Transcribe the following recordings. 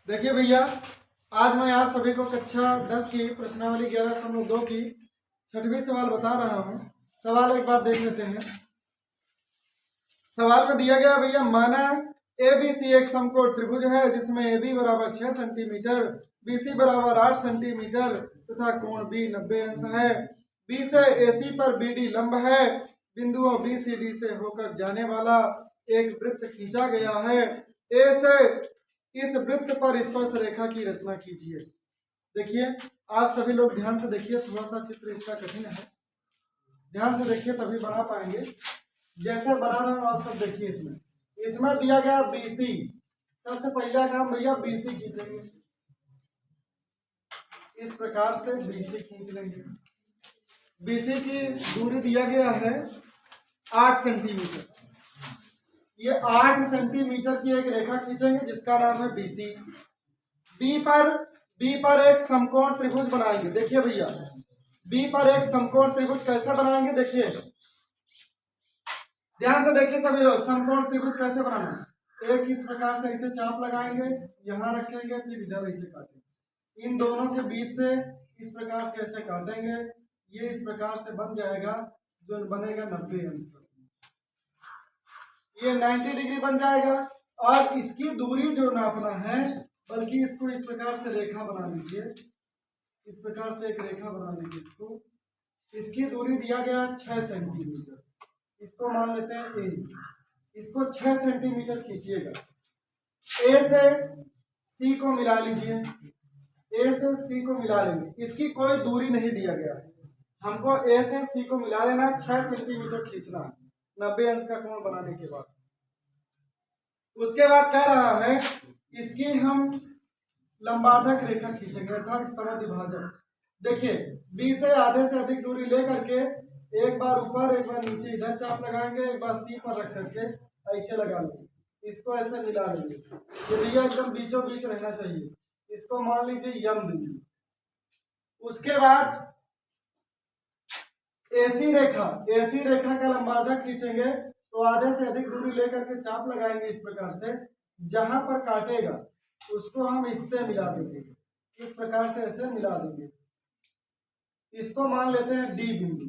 देखिए भैया, आज मैं आप सभी को कक्षा 10 की प्रश्नावली 11.2 की छठवीं सवाल बता रहा हूँ। सवाल एक बार देख लेते हैं। सवाल में दिया गया भैया, माना ABC एक समकोण त्रिभुज है जिसमें AB बराबर 6 सेंटीमीटर, BC बराबर 8 सेंटीमीटर तथा कोण B 90 अंश है। B से AC पर BD लंब है। बिंदुओं BCD से होकर जाने वाला एक वृत्त खींचा गया है। A से इस वृत्त पर स्पर्श रेखा की रचना कीजिए। देखिए, आप सभी लोग ध्यान से देखिए, थोड़ा सा चित्र इसका कठिन है, ध्यान से देखिए तभी बना पाएंगे। जैसे बना रहा हूं आप सब देखिए। इसमें दिया गया BC। सबसे पहला काम भैया BC खींचेंगे, इस प्रकार से BC खींच लेंगे। BC की दूरी दिया गया है 8 सेंटीमीटर। ये 8 सेंटीमीटर की एक रेखा खींचेंगे जिसका नाम है BC। बी पर एक समकोण त्रिभुज बनाएंगे। देखिए भैया, बी पर एक समकोण त्रिभुज कैसे बनाएंगे, देखिए ध्यान से देखिए सभी लोग। समकोण त्रिभुज कैसे बनाना है, एक इस प्रकार से इसे चाप लगाएंगे, यहां रखेंगे, फिर इधर ऐसे काटेंगे, इन दोनों के बीच से इस प्रकार से ऐसे काटेंगे, ये इस प्रकार से बन जाएगा, जो बनेगा 90 अंश का, ये 90 डिग्री बन जाएगा। और इसकी दूरी जो नापना है, बल्कि इसको इस प्रकार से रेखा बना लीजिए, इस प्रकार से एक रेखा बना लीजिए इसको। इसकी दूरी दिया गया 6 सेंटीमीटर, इसको मान लेते हैं ए। इसको 6 सेंटीमीटर खींचिएगा। ए से सी को मिला लीजिए, ए से सी को मिला लेंगे। इसकी कोई दूरी नहीं दिया गया है, हमको ए से सी को मिला लेना, 6 सेंटीमीटर खींचना है 90 अंश का कोण बनाने के बाद। उसके बाद कह रहा है इसकी हम लंबार्धक रेखा खींचेंगे, अर्थात समद्विभाजक। देखिए, बी से आधे से अधिक दूरी लेकर के एक बार ऊपर एक बार नीचे इधर चाप लगाएंगे, एक बार सी पर रख करके ऐसे लगा लेंगे, इसको ऐसे मिला लेंगे, ये भैया एकदम बीचों बीच रहना चाहिए। इसको मान लीजिए यम बिंदु। उसके बाद एसी रेखा का लंबार्धक खींचेंगे, तो आधे से अधिक दूरी लेकर के चाप लगाएंगे इस प्रकार से, जहां पर काटेगा उसको हम इससे मिला देंगे, इस प्रकार से ऐसे मिला देंगे। इसको मान लेते हैं डी बिंदु,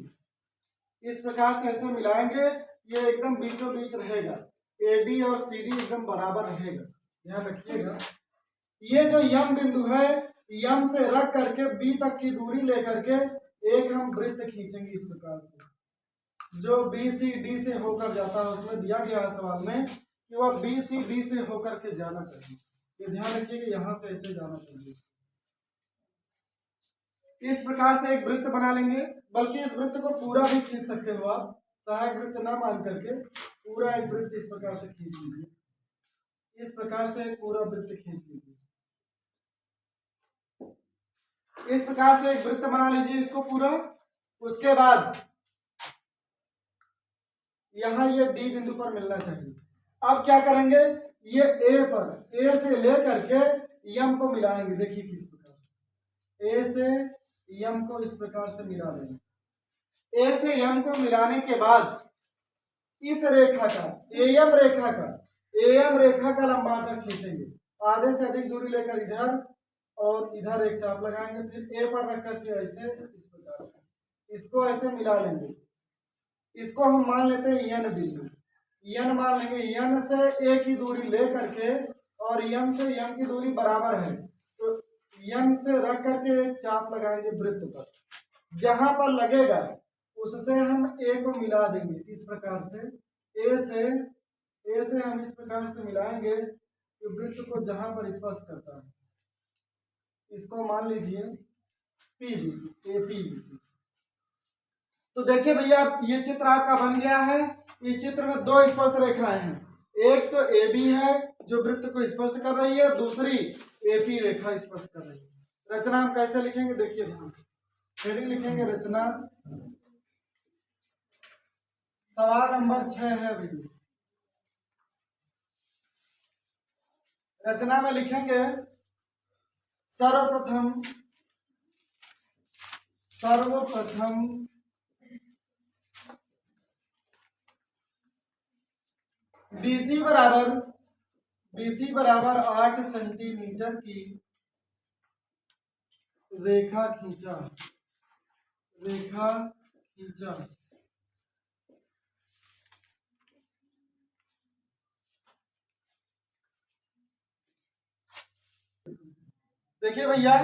इस प्रकार से ऐसे मिलाएंगे, ये एकदम बीचों बीच रहेगा, एडी और सीडी एकदम बराबर रहेगा, ध्यान रखिएगा। ये जो यम बिंदु है, यम से रख करके बी तक की दूरी लेकर के एक हम वृत्त खींचेंगे इस प्रकार से, जो BCD से होकर जाता है। उसमें दिया गया है सवाल में कि वह BCD से होकर के जाना चाहिए, ये ध्यान रखिए कि यहां से ऐसे जाना चाहिए। इस प्रकार से एक वृत्त बना लेंगे, बल्कि इस वृत्त को पूरा भी खींच सकते हो आप, सहायक वृत्त ना मान करके पूरा एक वृत्त इस प्रकार से खींच लीजिए, इस प्रकार से एक पूरा वृत्त खींच लीजिए, इस प्रकार से एक वृत्त बना लीजिए इसको पूरा। उसके बाद यहां ये डी बिंदु पर मिलना चाहिए। अब क्या करेंगे, ये ए से लेकर के यम को मिलाएंगे। देखिए किस प्रकार से ए से यम को इस प्रकार से मिला लेंगे। ए से यम को मिलाने के बाद इस रेखा का एएम रेखा का लंबार्धक खींचेंगे, आधे से अधिक दूरी लेकर इधर और इधर एक चाप लगाएंगे, फिर ए पर रख करके ऐसे इस प्रकार से इसको ऐसे मिला लेंगे। इसको हम मान लेते हैं यन बिंदु, यन मान लेंगे। यन से ए की दूरी ले करके और यन से यन की दूरी बराबर है, तो यन से रख करके एक चाप लगाएंगे वृत्त पर, जहां पर लगेगा उससे हम ए को मिला देंगे इस प्रकार से। ए से हम इस प्रकार से मिलाएंगे कि वृत्त को जहां पर स्पर्श करता है, इसको मान लीजिए पी बिंदु, AP बिंदु। तो देखिए भैया, ये चित्र आपका बन गया है। इस चित्र में दो स्पर्श रेखाएं हैं, एक तो AB है जो वृत्त को स्पर्श कर रही है, दूसरी AP रेखा स्पर्श कर रही है। रचना हम कैसे लिखेंगे, देखिए ध्यान से, हेडिंग लिखेंगे रचना। सवाल नंबर 6 है भैया। रचना में लिखेंगे सर्वप्रथम BC बराबर BC बराबर 8 सेंटीमीटर की रेखा खींचा। देखिए भैया,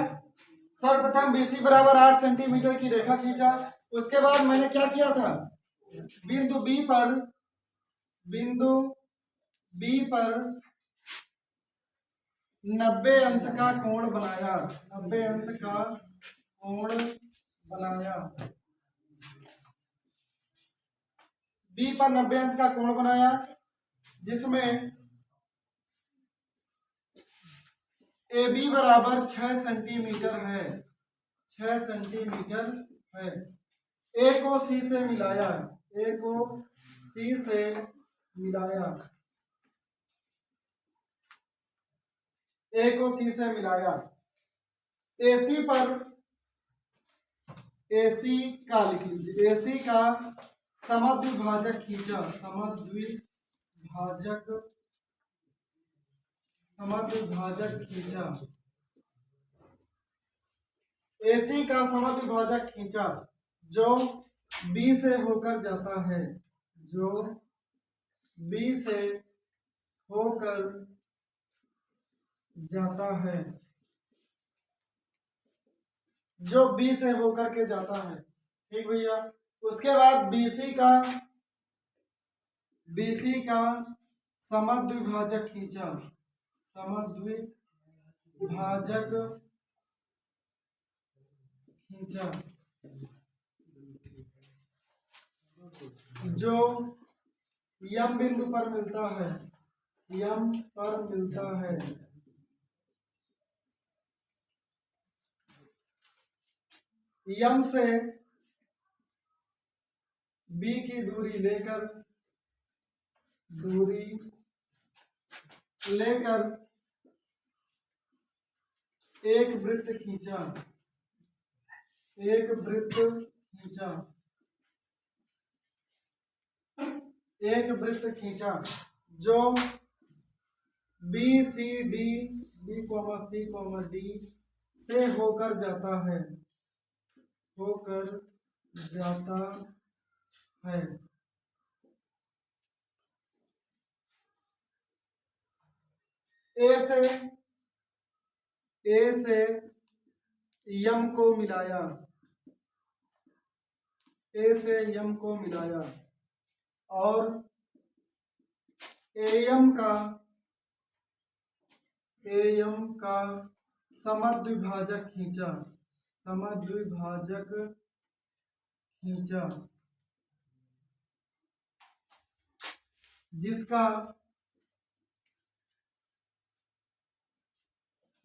सर्वप्रथम BC बराबर 8 सेंटीमीटर की रेखा खींचा। उसके बाद मैंने क्या किया था, बिंदु B पर 90 अंश का कोण बनाया। 90 अंश का कोण बनाया। B पर 90 अंश का कोण बनाया, जिसमें AB बराबर 6 सेंटीमीटर है। 6 सेंटीमीटर है। A को C से मिलाया। A को C से मिलाया। A को C से मिलाया। AC पर AC का लिख लीजिए। AC का समद्विभाजक खींचा। समद्विभाजक खींचा। AC का समद्विभाजक खींचा जो B से होकर जाता है। जो B से होकर जाता है। जो B से होकर के जाता है। ठीक भैया। उसके बाद BC का समद्विभाजक खींचा। समद्विभाजक खींचा जो M बिंदु पर मिलता है। M पर मिलता है। M से B की दूरी लेकर एक वृत्त खींचा जो BCD B, C, D से होकर जाता है। A से M को मिलाया। A से M को मिलाया और AM का समद्विभाजक खींचा। जिसका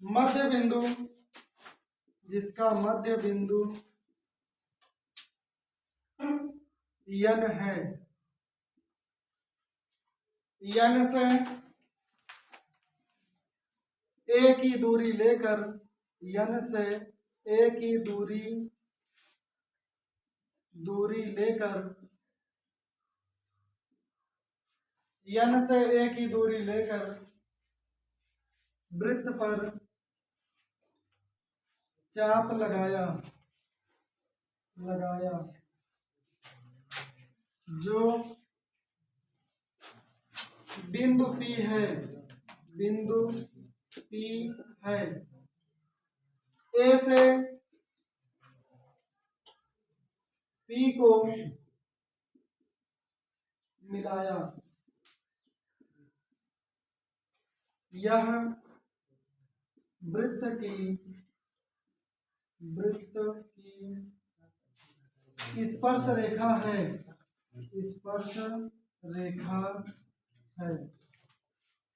मध्य बिंदु N है। N से A की दूरी लेकर N से A की दूरी लेकर वृत्त पर चाप लगाया जो बिंदु P है। A से P को मिलाया। यह वृत्त की स्पर्श रेखा है।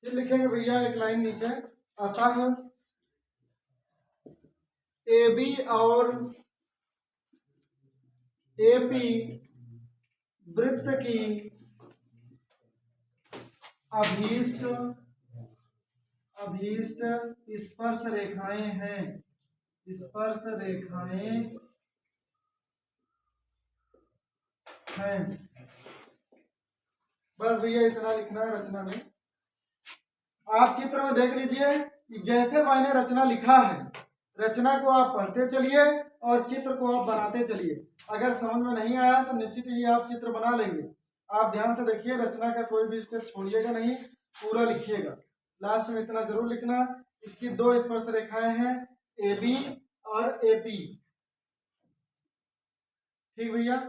फिर लिखेंगे भैया एक लाइन नीचे, अतः AB और AP वृत्त की अभीष्ट स्पर्श रेखाएं हैं। बस भैया इतना लिखना है रचना में। आप चित्र में देख लीजिए कि जैसे मैंने रचना लिखा है, रचना को आप पढ़ते चलिए और चित्र को आप बनाते चलिए। अगर समझ में नहीं आया तो निश्चित ही आप चित्र बना लेंगे। आप ध्यान से देखिए, रचना का कोई भी स्टेप छोड़िएगा नहीं, पूरा लिखिएगा। लास्ट में इतना जरूर लिखना, इसकी 2 स्पर्श रेखाएं हैं, AB और AP। ठीक भैया।